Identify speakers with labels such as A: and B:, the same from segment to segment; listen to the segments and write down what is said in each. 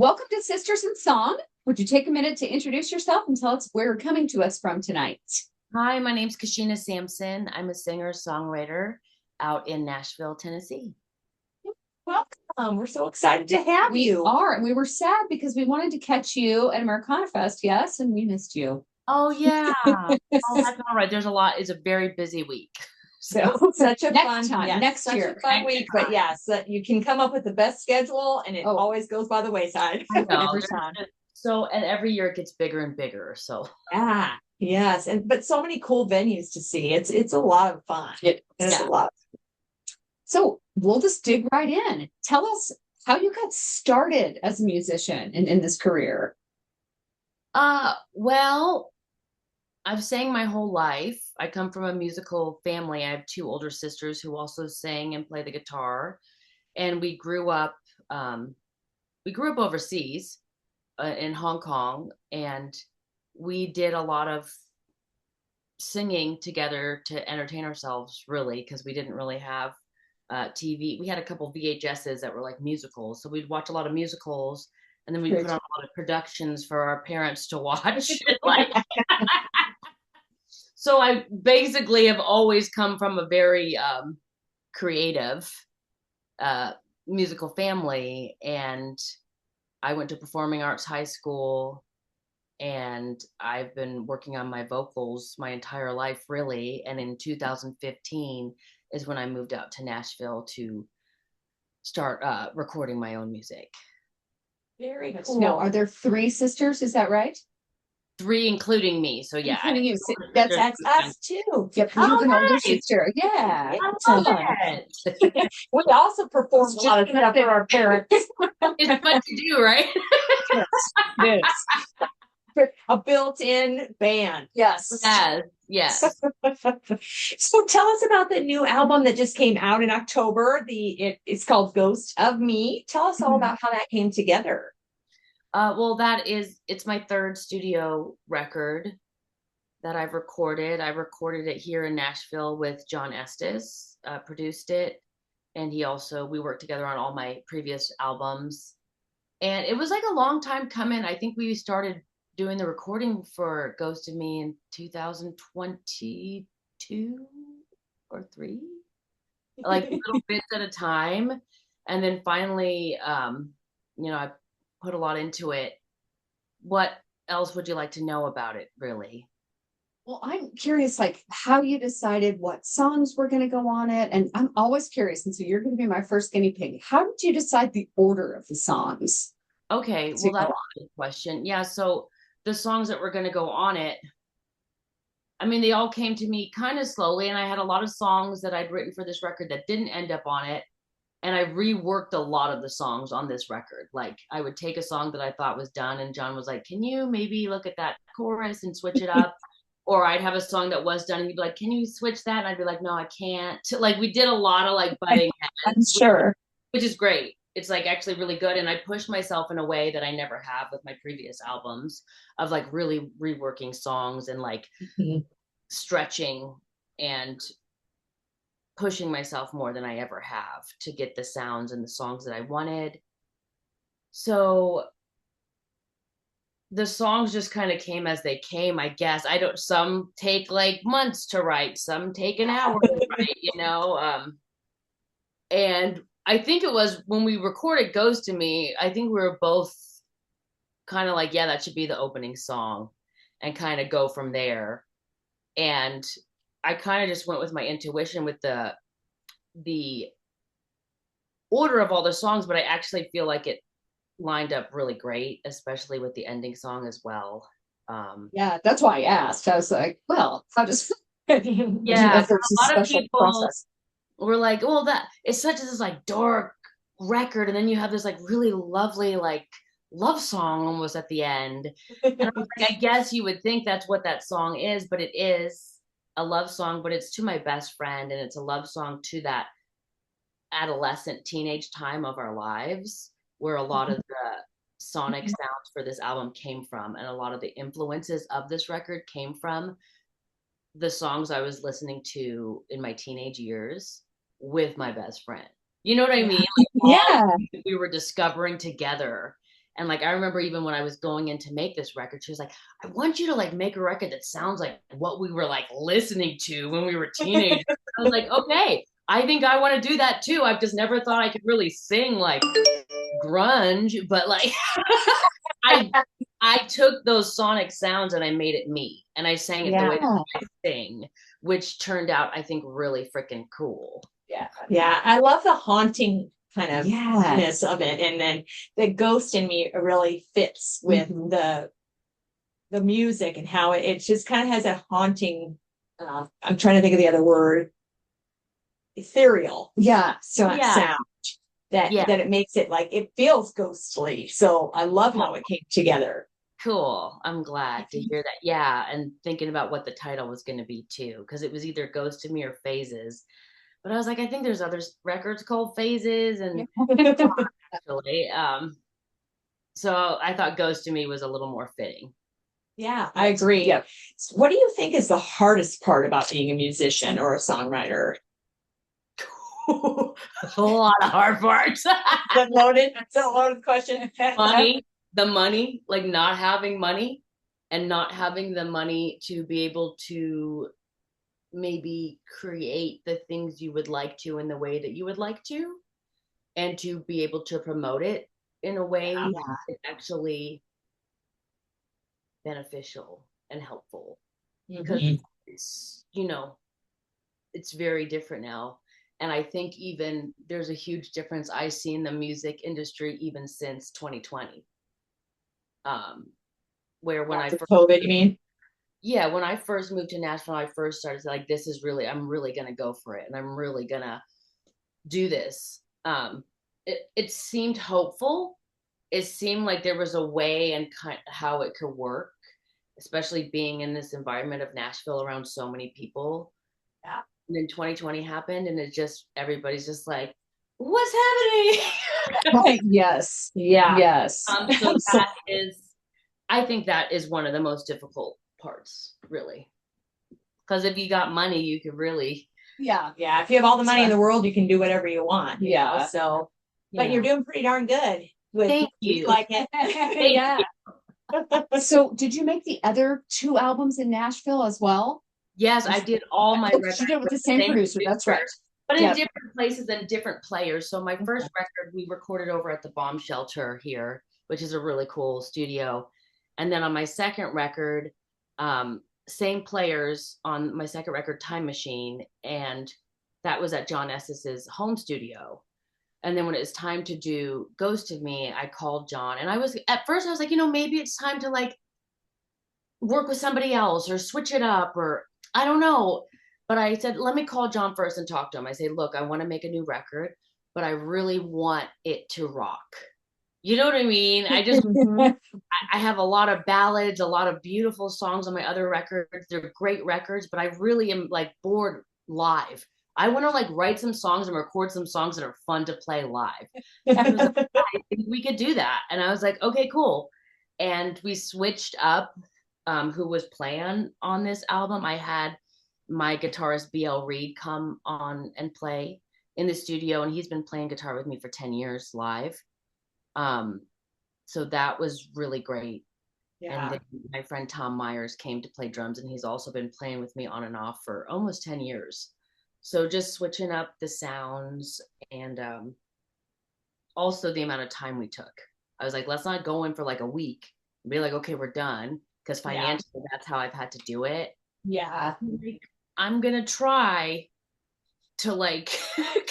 A: welcome to Sisters in Song. Would you take a minute to introduce yourself and tell us where you're coming to us from tonight?
B: Hi, my name's Kashena Sampson. I'm a singer-songwriter out in Nashville, Tennessee.
C: Welcome. We're so excited to have you.
A: We are, and we were sad because we wanted to catch you at Americana Fest, yes, and we missed you.
B: Oh, yeah. Oh, that's all right. There's a lot. It's a very busy week.
C: So such a
A: Next
C: fun
A: time,
C: yes,
A: next
C: such
A: year.
C: a fun
B: Next
C: week.
B: time.
C: But yes, you can come up with the best schedule, and it always goes by the wayside.
B: I know.
C: Every time.
B: So, and every year it gets bigger and bigger. So,
C: Yeah, yes, and but so many cool venues to see. It's a lot of fun. It's a lot.
A: So we'll just dig right in. Tell us how you got started as a musician in this career.
B: well, I've sang my whole life. I come from a musical family. I have two older sisters who also sing and play the guitar, and we grew up overseas in Hong Kong, and we did a lot of singing together to entertain ourselves, really, because we didn't really have TV. We had a couple VHSs that were like musicals, so we'd watch a lot of musicals, and then we'd put on a lot of productions for our parents to watch. Like, so I basically have always come from a very creative musical family, and I went to performing arts high school, and I've been working on my vocals my entire life, really. And in 2015 is when I moved out to Nashville to start recording my own music.
C: Very cool.
A: Now, are there three sisters? Is that right?
B: Three, including me. So yeah,
A: Including you.
C: That's us too.
A: Yep, you have an older sister. Yeah.
B: I love it.
C: We also perform a lot of stuff for our parents.
B: It's fun to do, right?
C: Yes. A built-in band.
A: Yes.
B: Yes.
C: So tell us about the new album that just came out in October. It's called Ghost of Me. Tell us all about how that came together.
B: Well, it's my third studio record that I've recorded. I recorded it here in Nashville with John Estes, produced it. And we worked together on all my previous albums. And it was like a long time coming. I think we started doing the recording for Ghost of Me in 2022 or 3, like little bits at a time. And then finally, I put a lot into it. What else would you like to know about it, really?
A: Well, I'm curious, like how you decided what songs were going to go on it. And I'm always curious. And so you're going to be my first guinea pig. How did you decide the order of the songs?
B: Okay, well, that's a good question. Yeah, so the songs that were going to go on it, I mean, they all came to me kind of slowly. And I had a lot of songs that I'd written for this record that didn't end up on it. And I reworked a lot of the songs on this record. Like, I would take a song that I thought was done, and John was like, can you maybe look at that chorus and switch it up? Or I'd have a song that was done, and he'd be like, can you switch that? And I'd be like, no, I can't. Like, we did a lot of like butting heads,
A: sure.
B: which is great. It's like actually really good. And I pushed myself in a way that I never have with my previous albums of like really reworking songs and like stretching and pushing myself more than I ever have to get the sounds and the songs that I wanted. So the songs just kind of came as they came, I guess. Some take like months to write, some take an hour to write, and I think it was when we recorded Ghost to Me, I think we were both kind of like, yeah, that should be the opening song, and kind of go from there. And I kind of just went with my intuition with the order of all the songs, but I actually feel like it lined up really great, especially with the ending song as well.
A: Yeah, that's why I asked. I was like, well, how does
B: a lot of people were like, well, that it's such this like dark record, and then you have this like really lovely like love song almost at the end. And I was like, I guess you would think that's what that song is, but it is a love song, but it's to my best friend, and it's a love song to that adolescent teenage time of our lives where a lot of the sonic sounds for this album came from, and a lot of the influences of this record came from the songs I was listening to in my teenage years with my best friend. You know what I mean? Like,
A: yeah,
B: we were discovering together. And like, I remember even when I was going in to make this record, she was like, I want you to like make a record that sounds like what we were like listening to when we were teenagers. I was like, okay, I think I want to do that too. I've just never thought I could really sing like grunge, but like I I took those sonic sounds and I made it me, and I sang it the way that I sing, which turned out, I think, really freaking cool.
C: Yeah, I love the haunting kind of ness of it, and then the ghost in me really fits with the music and how it just kind of has a haunting. I'm trying to think of the other word. Ethereal, sound that it makes it like it feels ghostly. So I love how it came together.
B: Cool. I'm glad to hear that. Yeah, and thinking about what the title was going to be too, because it was either Ghost to Me or Phases. But I was like, I think there's other records called Phases, and actually, so I thought Ghost to Me was a little more fitting.
C: Yeah, I agree. Yeah. So what do you think is the hardest part about being a musician or a songwriter?
B: A lot of hard parts.
C: It's a loaded question.
B: The money, like not having money and not having the money to be able to maybe create the things you would like to in the way that you would like to, and to be able to promote it in a way that's actually beneficial and helpful. Because it's, it's very different now. And I think even there's a huge difference I see in the music industry even since 2020. Where when
C: after COVID, you mean?
B: Yeah, when I first moved to Nashville, I first started like, this is really, I'm really gonna go for it, and I'm really gonna do this. It seemed hopeful. It seemed like there was a way and kind of how it could work, especially being in this environment of Nashville around so many people.
C: Yeah.
B: And then 2020 happened, and everybody's just like, what's happening?
A: Yes.
B: So that is, I think that is one of the most difficult parts, really. Because if you got money, you could really.
C: Yeah. If you have all the money in the world, you can do whatever you want. So, but you're doing pretty darn good.
B: Thank you.
C: Like it.
A: So, did you make the other 2 albums in Nashville as well?
B: Yes, I did all my records.
A: You did it with the same producer. That's right.
B: But in different places and different players. So my first record we recorded over at the Bomb Shelter here, which is a really cool studio. And then on my second record, same players on my second record, Time Machine, and that was at John Esses's home studio. And then when it was time to do Ghost of Me, I called John, and at first I was like, maybe it's time to like work with somebody else or switch it up, or I don't know. But I said, let me call John first and talk to him. I say, look, I want to make a new record, but I really want it to rock. You know what I mean? I just, I have a lot of ballads, a lot of beautiful songs on my other records. They're great records, but I really am like bored live. I want to like write some songs and record some songs that are fun to play live. I was like, I think we could do that. And I was like, okay, cool. And we switched up who was playing on this album. I had my guitarist BL Reed come on and play in the studio, and he's been playing guitar with me for 10 years live. So that was really great. And then my friend Tom Myers came to play drums, and he's also been playing with me on and off for almost 10 years. So just switching up the sounds, and also the amount of time we took. I was like, let's not go in for like a week and be like, okay, we're done. Because financially, that's how I've had to do it.
C: Yeah.
B: Like, I'm going to try to like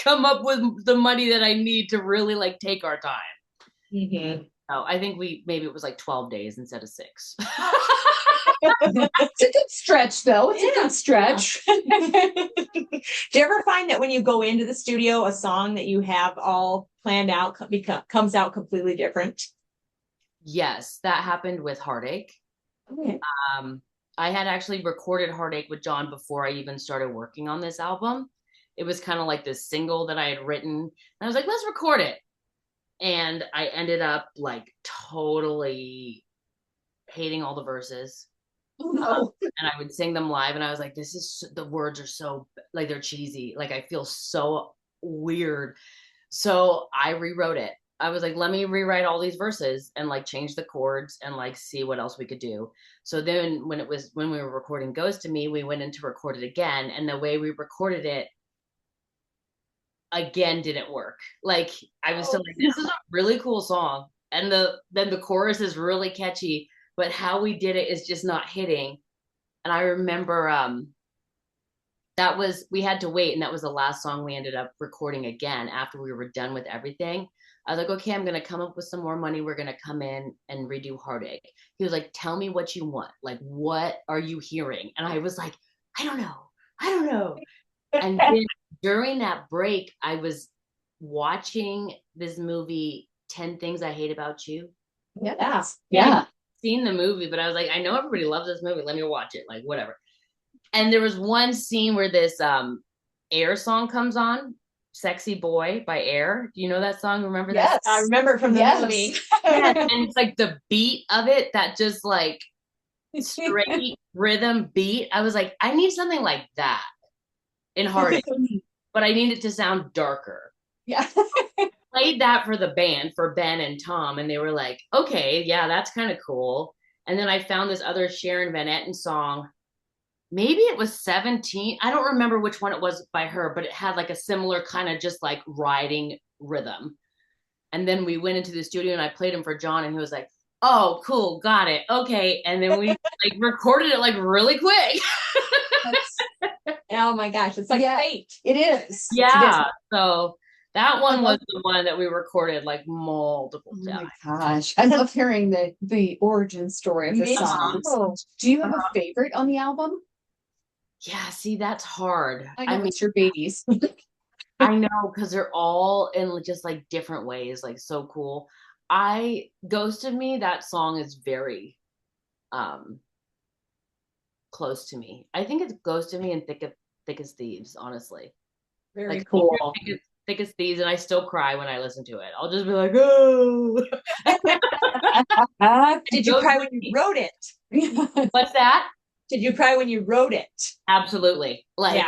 B: come up with the money that I need to really like take our time. So I think maybe it was like 12 days instead of 6.
A: It's a good stretch, though. It's a good stretch.
C: Do you ever find that when you go into the studio, a song that you have all planned out comes out completely different?
B: Yes, that happened with Heartache.
C: Okay.
B: I had actually recorded Heartache with John before I even started working on this album. It was kind of like this single that I had written. And I was like, let's record it. And I ended up like totally hating all the verses.
C: Oh, no.
B: And I would sing them live, and I was like, the words are so like, they're cheesy. Like I feel so weird. So I rewrote it, I was like, let me rewrite all these verses and like change the chords and like see what else we could do. So then when we were recording Ghost to Me, we went in to record it again. And the way we recorded it again didn't work. Like I was still like, this is a really cool song. And then the chorus is really catchy, but how we did it is just not hitting. And I remember we had to wait, and that was the last song we ended up recording again after we were done with everything. I was like, okay, I'm gonna come up with some more money. We're gonna come in and redo Heartache. He was like, tell me what you want. Like, what are you hearing? And I was like, I don't know. And then during that break, I was watching this movie, 10 Things I Hate About You.
A: Yeah.
B: Seen the movie, but I was like, I know everybody loves this movie. Let me watch it. Like, whatever. And there was one scene where this Air song comes on, Sexy Boy by Air. Do you know that song? Remember that?
C: Yes, I remember it from the movie.
B: Yes. And it's like the beat of it, that just like straight rhythm beat. I was like, I need something like that in Heartache, but I need it to sound darker.
A: Yeah.
B: Played that for the band, for Ben and Tom, and they were like, okay, yeah, that's kind of cool. And then I found this other Sharon Van Etten song. Maybe it was 17. I don't remember which one it was by her, but it had like a similar kind of just like riding rhythm. And then we went into the studio and I played him for John, and he was like, oh, cool, got it. Okay. And then we like recorded it like really quick.
C: Oh my gosh, it's like fate.
A: It is.
B: Yeah. So that one was the one that we recorded like multiple times.
A: Oh my gosh. I love hearing the origin story of the songs. Do you have a favorite on the album?
B: Yeah, see, that's hard.
A: I know it's your babies.
B: I know, because they're all in just like different ways, like so cool. Ghost of Me, that song is very close to me. I think it's Ghost of Me and Thick as Thieves, honestly.
C: Very
B: like,
C: cool.
B: Thick as Thieves, and I still cry when I listen to it. I'll just be like, oh.
C: Did you cry when you wrote it?
B: What's that?
C: Did you cry when you wrote it?
B: Absolutely. Like,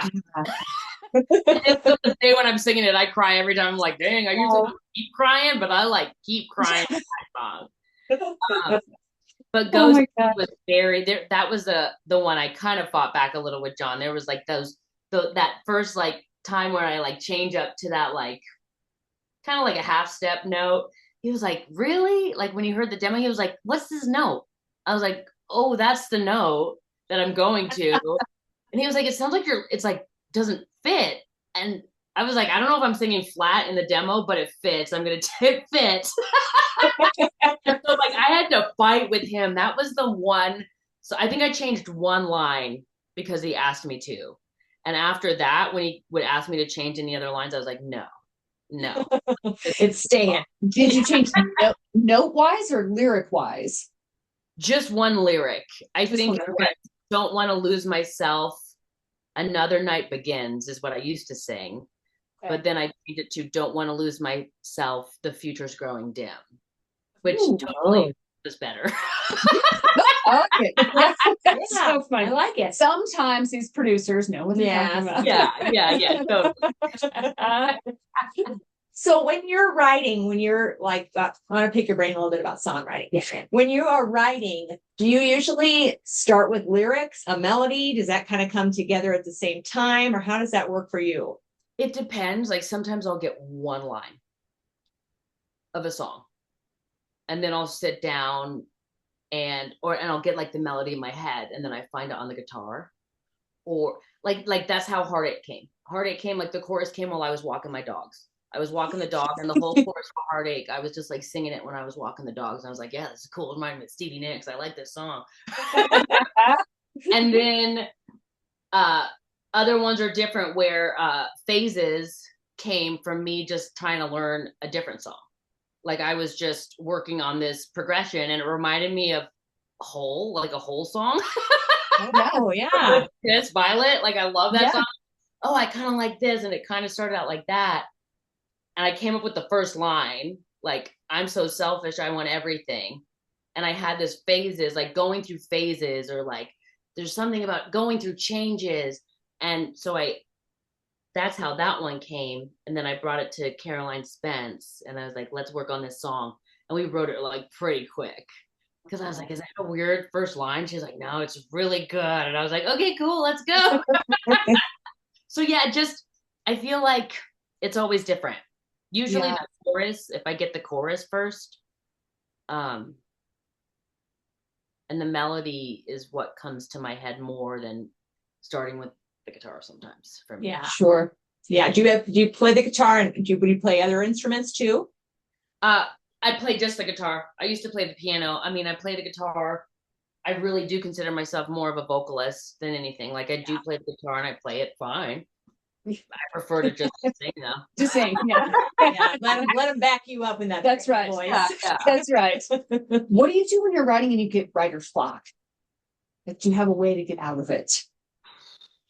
B: it's the day when I'm singing it, I cry every time. I'm like, dang, I usually don't keep crying, but I like keep crying in that song. But Ghost was very there. That was the one I kind of fought back a little with John. There was like that first like time where I like change up to that like kind of like a half step note. He was like, really? Like when he heard the demo, he was like, what's this note? I was like, oh, that's the note that I'm going to. And he was like, it sounds like it's like doesn't fit. And I was like, I don't know if I'm singing flat in the demo, but it fits. I'm gonna it fits. And so like I had to fight with him. That was the one. So I think I changed one line because he asked me to. And after that, when he would ask me to change any other lines, I was like, no.
C: It's staying.
A: Did you change note wise or lyric wise?
B: Just one lyric. I think don't want to lose myself. Another night begins is what I used to sing. Okay. But then I changed it to don't want to lose myself. The future's growing dim, which totally is better.
A: Okay.
C: That's so fun. I like it.
A: Sometimes these producers know what they're talking about.
B: Yeah. Totally.
C: So when you're like, I want to pick your brain a little bit about songwriting. Yeah. When you are writing, do you usually start with lyrics, a melody? Does that kind of come together at the same time? Or how does that work for you?
B: It depends. Like sometimes I'll get one line of a song and then I'll sit down and I'll get like the melody in my head and then I find it on the guitar. Or like that's how Heartache came. Heartache came, like the chorus came while I was walking my dogs. I was walking the dog and the whole chorus for Heartache, I was just like singing it when I was walking the dogs. And I was like, yeah, this is cool. It reminded me of Stevie Nicks. I like this song. And then other ones are different where Phases came from me just trying to learn a different song. Like I was just working on this progression and it reminded me of Hole, like a Hole song.
C: Oh, yeah.
B: This Violet, like I love that song. Oh, I kind of like this. And it kind of started out like that. And I came up with the first line, like, I'm so selfish, I want everything. And I had this phases, like going through phases, or like there's something about going through changes. And so I that's how that one came. And then I brought it to Caroline Spence and I was like, let's work on this song. And we wrote it like pretty quick. Because I was like, is that a weird first line? She's like, no, it's really good. And I was like, okay, cool, let's go. So yeah, just I feel like it's always different. Usually the chorus, if I get the chorus first, and the melody is what comes to my head more than starting with the guitar sometimes for me.
C: Yeah.
A: Sure.
C: Yeah. Do you play the guitar and would you play other instruments too?
B: I play just the guitar. I used to play the piano. I mean, I play the guitar. I really do consider myself more of a vocalist than anything. Like I do play the guitar and I play it fine. I prefer to just sing though.
A: Just sing, yeah.
C: Yeah, let them back you up in that.
A: That's right.
C: Voice.
A: Yeah, that's right. What do you do when you're writing and you get writer's block? Do you have a way to get out of it?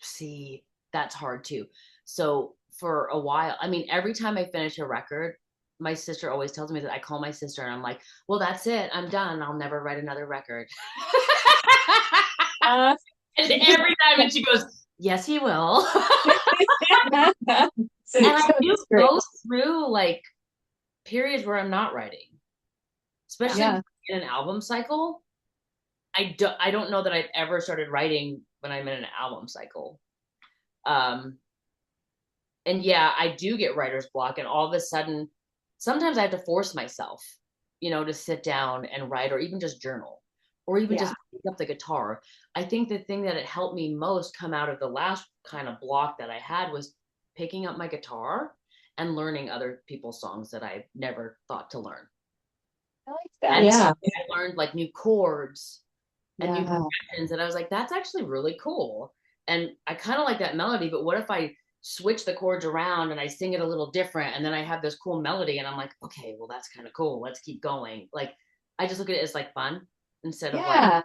B: See, that's hard too. So for a while, I mean, every time I finish a record, my sister always tells me that I call my sister and I'm like, well, that's it. I'm done. I'll never write another record. And every time and she goes, yes, you will. And I do go through like periods where I'm not writing, especially in an album cycle. I don't know that I've ever started writing when I'm in an album cycle. And yeah, I do get writer's block, and all of a sudden, sometimes I have to force myself, to sit down and write, or even just journal, or even just pick up the guitar. I think the thing that it helped me most come out of the last kind of block that I had was picking up my guitar and learning other people's songs that I never thought to learn.
A: I like that.
B: And I learned like new chords and new progressions, and I was like, that's actually really cool. And I kind of like that melody, but what if I switch the chords around and I sing it a little different, and then I have this cool melody, and I'm like, okay, well, that's kind of cool. Let's keep going. Like, I just look at it as like fun instead of like,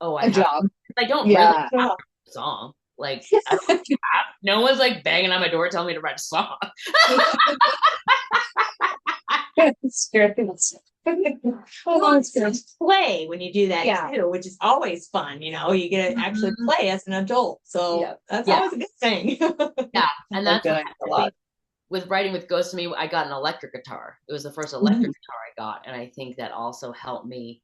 B: oh, I don't really have a song. Like, I don't have, no one's like banging on my door telling me to write a song.
C: It's play when you do that too, which is always fun. You get to actually play as an adult, so that's always a good thing.
B: And that's what a lot. With writing with Ghost to Me, I got an electric guitar. It was the first electric guitar I got, and I think that also helped me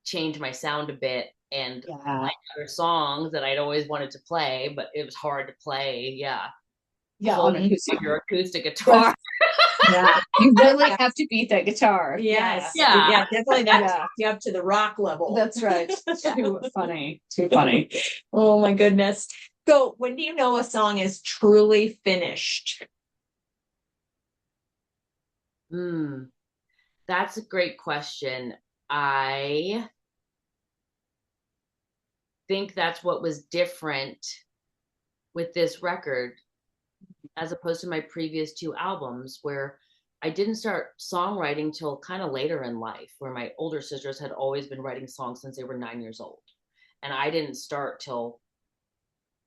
B: change my sound a bit and like other songs that I'd always wanted to play, but it was hard to play. On your acoustic guitar.
A: You really have to beat that guitar.
C: Yes. Definitely not up to the rock level.
A: That's right. Too funny.
C: Oh my goodness. So when do you know a song is truly finished?
B: That's a great question. I think that's what was different with this record as opposed to my previous two albums, where I didn't start songwriting till kind of later in life, where my older sisters had always been writing songs since they were 9 years old. And I didn't start till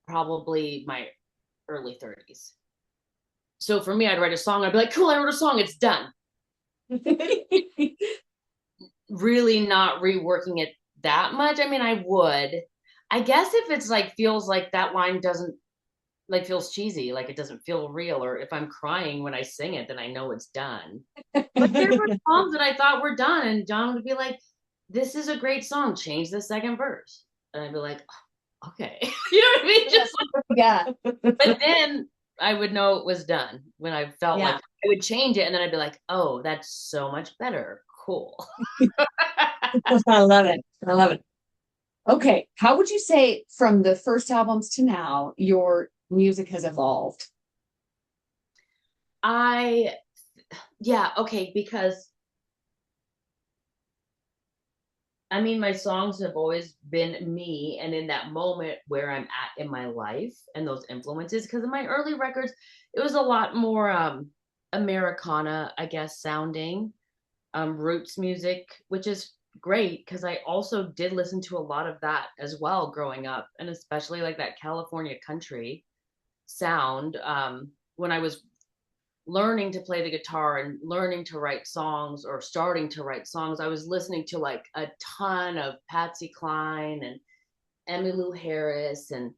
B: probably my early 30s. So for me, I'd write a song, I'd be like, cool, I wrote a song, it's done. Really not reworking it that much. I mean, I would. I guess if it's like, feels like that line doesn't, like, feels cheesy, like it doesn't feel real, or if I'm crying when I sing it, then I know it's done. But there were songs that I thought were done, and John would be like, this is a great song, change the second verse. And I'd be like, oh, okay. You know what I mean? Just But then I would know it was done when I felt like I would change it, and then I'd be like, oh, that's so much better. Cool.
C: I love it.
A: Okay. How would you say from the first albums to now, your music has evolved?
B: Because I mean, my songs have always been me, and in that moment where I'm at in my life and those influences, because in my early records, it was a lot more Americana, I guess, sounding, roots music, which is great because I also did listen to a lot of that as well growing up, and especially like that California country sound. When I was learning to play the guitar and learning to write songs, or starting to write songs, I was listening to like a ton of Patsy Cline and Emmylou Harris, and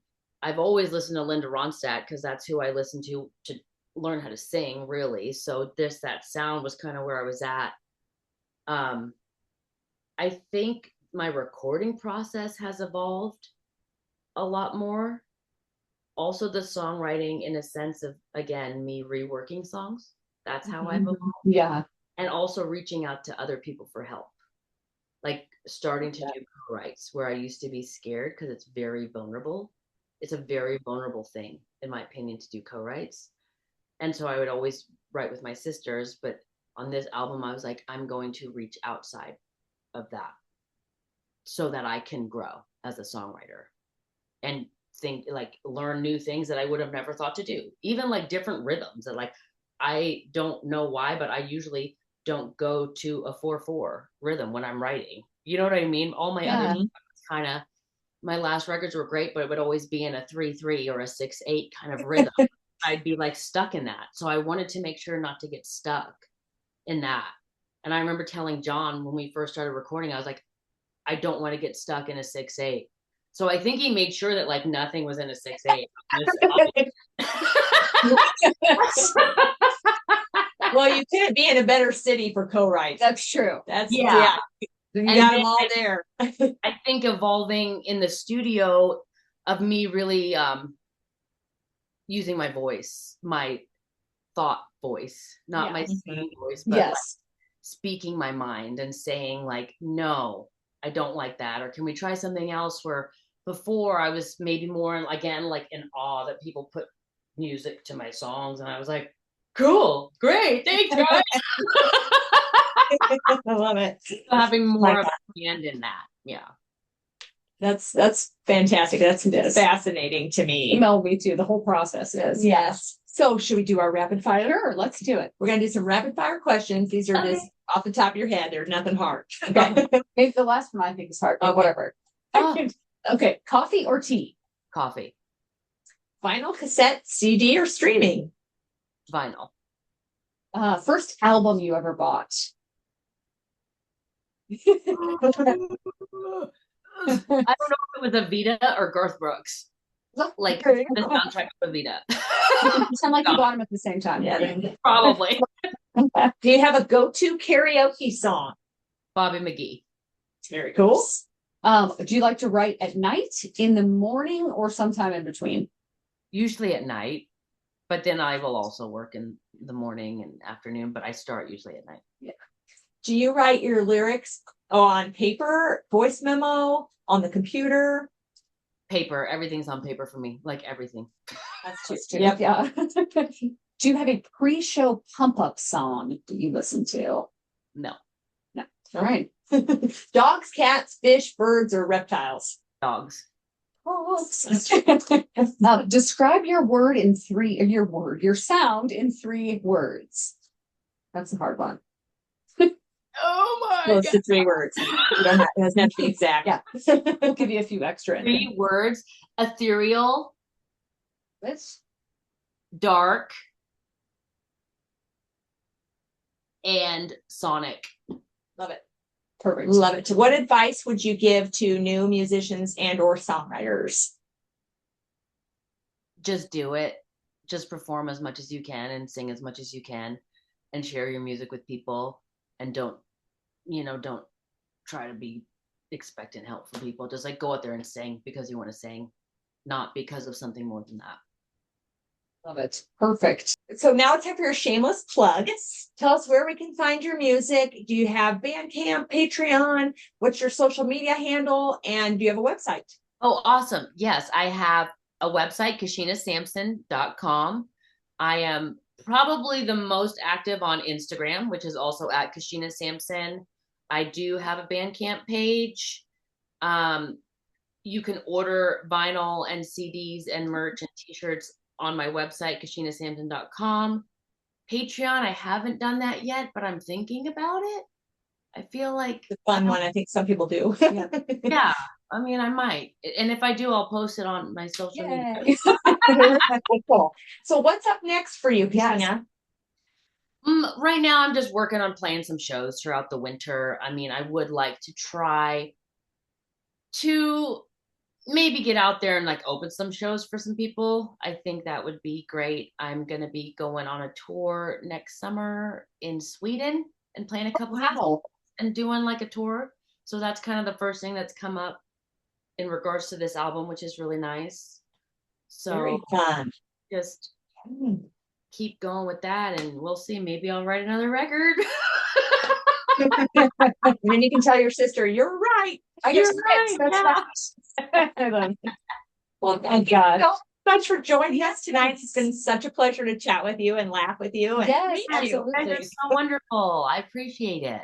B: I've always listened to Linda Ronstadt because that's who I listened to learn how to sing, really. So that sound was kind of where I was at. I think my recording process has evolved a lot more. Also, the songwriting, in a sense of, again, me reworking songs. That's how I've evolved.
A: Yeah.
B: And also reaching out to other people for help. Like starting to do co-writes, where I used to be scared because it's very vulnerable. It's a very vulnerable thing, in my opinion, to do co-writes. And so I would always write with my sisters, but on this album, I was like, I'm going to reach outside of that so that I can grow as a songwriter and think, like, learn new things that I would have never thought to do. Even like different rhythms that, like, I don't know why, but I usually don't go to a 4/4 rhythm when I'm writing. You know what I mean? All my other kind of, my last records were great, but it would always be in a 3/3 or a 6/8 kind of rhythm. I'd be like stuck in that. So I wanted to make sure not to get stuck in that. And I remember telling John when we first started recording, I was like, I don't want to get stuck in a 6/8. So I think he made sure that like nothing was in a 6/8.
C: Well, you couldn't be in a better city for co-writes.
A: That's true.
C: You got them all there.
B: I think evolving in the studio of me really using my voice, my thought voice, not my singing voice, but like speaking my mind and saying like, no, I don't like that. Or can we try something else? Where before I was maybe more, again, like in awe that people put music to my songs. And I was like, cool, great, thanks, guys.
C: I love it.
B: Having more of a hand in that. Yeah.
C: That's fantastic. That's fascinating to me.
A: Mel, me too. The whole process is.
C: Yes. So should we do our rapid fire? Sure, let's do it. We're going to do some rapid fire questions. These are just off the top of your head. They're nothing hard.
A: Okay. Maybe the last one I think is hard, but whatever. Okay. Coffee or tea?
B: Coffee.
C: Vinyl, cassette, CD, or streaming?
B: Vinyl.
A: First album you ever bought?
B: I don't know if it was Evita or Garth Brooks. Like the soundtrack of Evita.
A: Sound like you bought them at the same time.
C: Yeah,
B: probably.
C: Do you have a go-to karaoke song?
B: Bobby McGee.
C: Very cool.
A: Do you like to write at night, in the morning, or sometime in between?
B: Usually at night, but then I will also work in the morning and afternoon, but I start usually at night.
A: Yeah.
C: Do you write your lyrics on paper, voice memo, on the computer?
B: Paper. Everything's on paper for me. Like everything.
A: That's just true. Yep. Yeah. Do you have a pre-show pump-up song that you listen to?
B: No.
A: All right.
C: Dogs, cats, fish, birds, or reptiles?
B: Dogs.
A: Now, describe your sound in 3 words. That's a hard one.
B: Oh my
C: Close to 3 words. It doesn't have to be exact.
A: Yeah. We'll give you a few extra.
B: 3 words. Ethereal.
A: Which?
B: Dark. And sonic.
C: Love it.
A: Perfect.
C: Love it. What advice would you give to new musicians and or songwriters?
B: Just do it. Just perform as much as you can and sing as much as you can and share your music with people, and don't try to be expecting help from people. Just like go out there and sing because you want to sing, not because of something more than that.
A: Love it. Perfect.
C: So now it's time for your shameless plug. Tell us where we can find your music. Do you have Bandcamp, Patreon? What's your social media handle? And do you have a website?
B: Oh, awesome. Yes, I have a website, KashenaSampson.com. I am probably the most active on Instagram, which is also at Kashena Sampson. I do have a Bandcamp page. You can order vinyl and CDs and merch and t-shirts on my website, KashenaSampson.com. Patreon, I haven't done that yet, but I'm thinking about it. I feel like
C: it's a fun one. I think some people do.
B: Yeah. I mean, I might. And if I do, I'll post it on my social media.
C: Cool. So what's up next for you, Kashena?
B: Right now, I'm just working on playing some shows throughout the winter. I mean, I would like to try to maybe get out there and like open some shows for some people. I think that would be great. I'm going to be going on a tour next summer in Sweden and playing a couple
A: Wow.
B: and doing like a tour. So that's kind of the first thing that's come up in regards to this album, which is really nice. So
C: Very fun.
B: Just keep going with that, and we'll see. Maybe I'll write another record.
C: And then you can tell your sister, you're right.
B: You're right.
C: That's right. Well, thank God. So much for joining us tonight. It's been such a pleasure to chat with you and laugh with you. And
A: Yes,
B: You guys are so wonderful. I appreciate it.